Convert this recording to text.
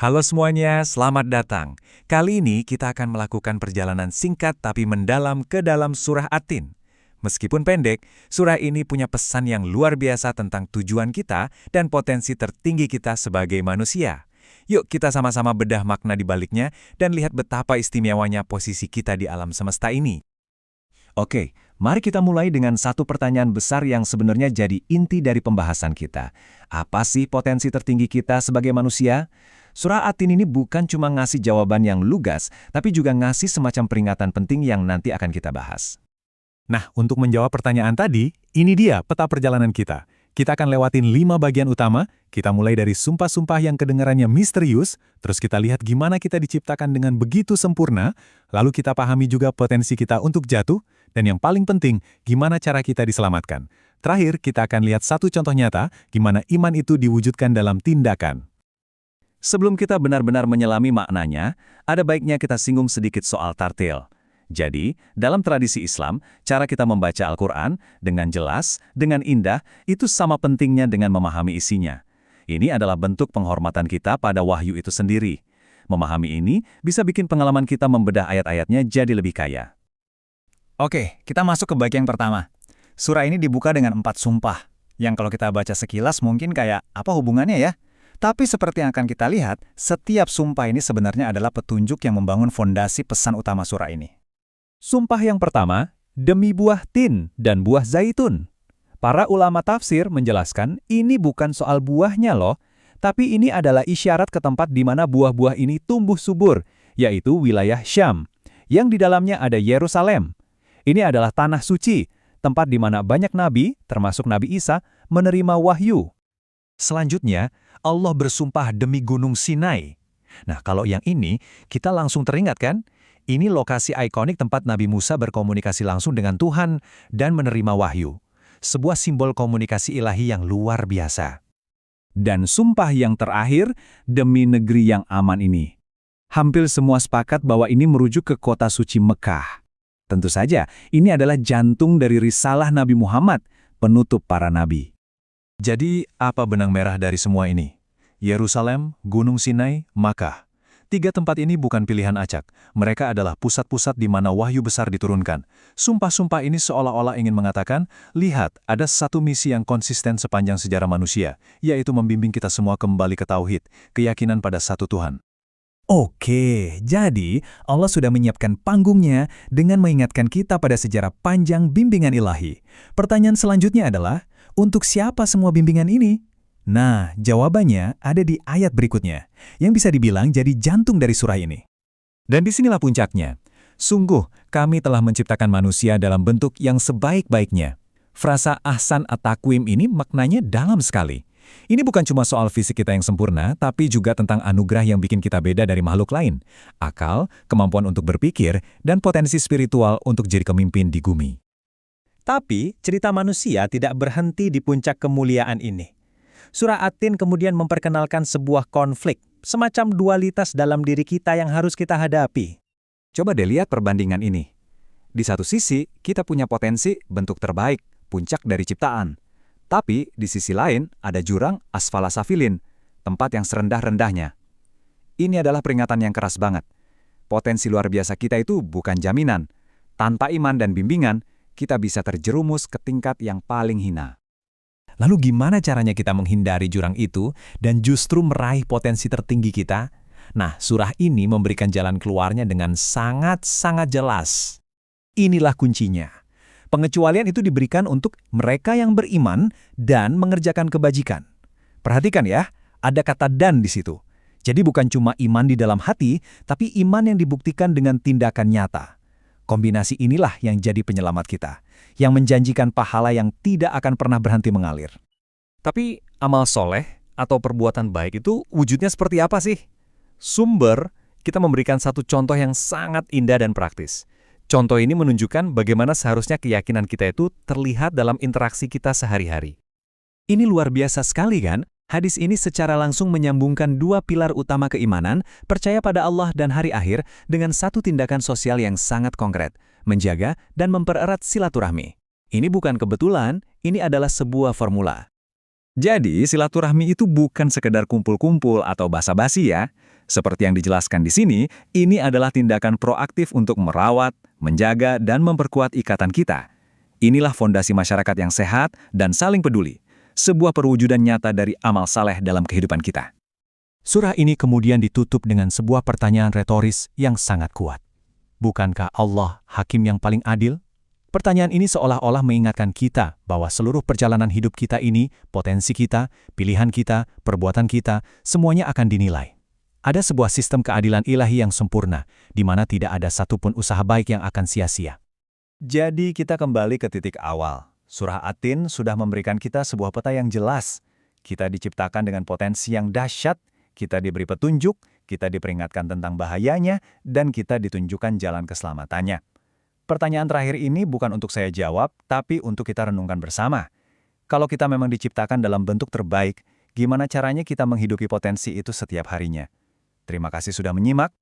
Halo semuanya, selamat datang. Kali ini kita akan melakukan perjalanan singkat tapi mendalam ke dalam surah At-Tin. Meskipun pendek, surah ini punya pesan yang luar biasa tentang tujuan kita dan potensi tertinggi kita sebagai manusia. Yuk kita sama-sama bedah makna di baliknya dan lihat betapa istimewanya posisi kita di alam semesta ini. Oke, mari kita mulai dengan satu pertanyaan besar yang sebenarnya jadi inti dari pembahasan kita. Apa sih potensi tertinggi kita sebagai manusia? Surah At-Tin ini bukan cuma ngasih jawaban yang lugas, tapi juga ngasih semacam peringatan penting yang nanti akan kita bahas. Nah, untuk menjawab pertanyaan tadi, ini dia peta perjalanan kita. Kita akan lewatin 5 bagian utama, kita mulai dari sumpah-sumpah yang kedengarannya misterius, terus kita lihat gimana kita diciptakan dengan begitu sempurna, lalu kita pahami juga potensi kita untuk jatuh, dan yang paling penting, gimana cara kita diselamatkan. Terakhir, kita akan lihat satu contoh nyata, gimana iman itu diwujudkan dalam tindakan. Sebelum kita benar-benar menyelami maknanya, ada baiknya kita singgung sedikit soal tartil. Jadi, dalam tradisi Islam, cara kita membaca Al-Quran dengan jelas, dengan indah, itu sama pentingnya dengan memahami isinya. Ini adalah bentuk penghormatan kita pada wahyu itu sendiri. Memahami ini bisa bikin pengalaman kita membedah ayat-ayatnya jadi lebih kaya. Oke, kita masuk ke bagian pertama. Surah ini dibuka dengan 4 sumpah, yang kalau kita baca sekilas mungkin kayak, apa hubungannya ya? Tapi seperti yang akan kita lihat, setiap sumpah ini sebenarnya adalah petunjuk yang membangun fondasi pesan utama surah ini. Sumpah yang pertama, demi buah tin dan buah zaitun. Para ulama tafsir menjelaskan ini bukan soal buahnya loh, tapi ini adalah isyarat ke tempat di mana buah-buah ini tumbuh subur, yaitu wilayah Syam, yang di dalamnya ada Yerusalem. Ini adalah tanah suci, tempat di mana banyak nabi, termasuk Nabi Isa, menerima wahyu. Selanjutnya, Allah bersumpah demi Gunung Sinai. Nah, kalau yang ini, kita langsung teringat kan? Ini lokasi ikonik tempat Nabi Musa berkomunikasi langsung dengan Tuhan dan menerima wahyu. Sebuah simbol komunikasi ilahi yang luar biasa. Dan sumpah yang terakhir, demi negeri yang aman ini. Hampir semua sepakat bahwa ini merujuk ke kota suci Mekah. Tentu saja, ini adalah jantung dari risalah Nabi Muhammad, penutup para nabi. Jadi, apa benang merah dari semua ini? Yerusalem, Gunung Sinai, Makkah. 3 tempat ini bukan pilihan acak. Mereka adalah pusat-pusat di mana wahyu besar diturunkan. Sumpah-sumpah ini seolah-olah ingin mengatakan, lihat, ada satu misi yang konsisten sepanjang sejarah manusia, yaitu membimbing kita semua kembali ke tauhid, keyakinan pada satu Tuhan. Oke, jadi Allah sudah menyiapkan panggungnya dengan mengingatkan kita pada sejarah panjang bimbingan ilahi. Pertanyaan selanjutnya adalah, untuk siapa semua bimbingan ini? Nah, jawabannya ada di ayat berikutnya, yang bisa dibilang jadi jantung dari surah ini. Dan disinilah puncaknya. Sungguh, kami telah menciptakan manusia dalam bentuk yang sebaik-baiknya. Frasa ahsan at-takwim ini maknanya dalam sekali. Ini bukan cuma soal fisik kita yang sempurna, tapi juga tentang anugerah yang bikin kita beda dari makhluk lain. Akal, kemampuan untuk berpikir, dan potensi spiritual untuk jadi pemimpin di bumi. Tapi, cerita manusia tidak berhenti di puncak kemuliaan ini. Surah At-Tin kemudian memperkenalkan sebuah konflik, semacam dualitas dalam diri kita yang harus kita hadapi. Coba deh lihat perbandingan ini. Di satu sisi, kita punya potensi bentuk terbaik, puncak dari ciptaan. Tapi, di sisi lain, ada jurang asfala safilin, tempat yang serendah-rendahnya. Ini adalah peringatan yang keras banget. Potensi luar biasa kita itu bukan jaminan. Tanpa iman dan bimbingan, kita bisa terjerumus ke tingkat yang paling hina. Lalu gimana caranya kita menghindari jurang itu dan justru meraih potensi tertinggi kita? Nah, surah ini memberikan jalan keluarnya dengan sangat-sangat jelas. Inilah kuncinya. Pengecualian itu diberikan untuk mereka yang beriman dan mengerjakan kebajikan. Perhatikan ya, ada kata "dan" di situ. Jadi bukan cuma iman di dalam hati, tapi iman yang dibuktikan dengan tindakan nyata. Kombinasi inilah yang jadi penyelamat kita, yang menjanjikan pahala yang tidak akan pernah berhenti mengalir. Tapi amal soleh atau perbuatan baik itu wujudnya seperti apa sih? Sumber, kita memberikan satu contoh yang sangat indah dan praktis. Contoh ini menunjukkan bagaimana seharusnya keyakinan kita itu terlihat dalam interaksi kita sehari-hari. Ini luar biasa sekali kan? Hadis ini secara langsung menyambungkan 2 pilar utama keimanan, percaya pada Allah dan hari akhir, dengan satu tindakan sosial yang sangat konkret, menjaga dan mempererat silaturahmi. Ini bukan kebetulan, ini adalah sebuah formula. Jadi, silaturahmi itu bukan sekedar kumpul-kumpul atau basa-basi ya. Seperti yang dijelaskan di sini, ini adalah tindakan proaktif untuk merawat, menjaga, dan memperkuat ikatan kita. Inilah fondasi masyarakat yang sehat dan saling peduli, sebuah perwujudan nyata dari amal saleh dalam kehidupan kita. Surah ini kemudian ditutup dengan sebuah pertanyaan retoris yang sangat kuat. Bukankah Allah hakim yang paling adil? Pertanyaan ini seolah-olah mengingatkan kita bahwa seluruh perjalanan hidup kita ini, potensi kita, pilihan kita, perbuatan kita, semuanya akan dinilai. Ada sebuah sistem keadilan ilahi yang sempurna, di mana tidak ada satupun usaha baik yang akan sia-sia. Jadi kita kembali ke titik awal. Surah At-Tin sudah memberikan kita sebuah peta yang jelas. Kita diciptakan dengan potensi yang dahsyat, kita diberi petunjuk, kita diperingatkan tentang bahayanya, dan kita ditunjukkan jalan keselamatannya. Pertanyaan terakhir ini bukan untuk saya jawab, tapi untuk kita renungkan bersama. Kalau kita memang diciptakan dalam bentuk terbaik, gimana caranya kita menghidupi potensi itu setiap harinya? Terima kasih sudah menyimak.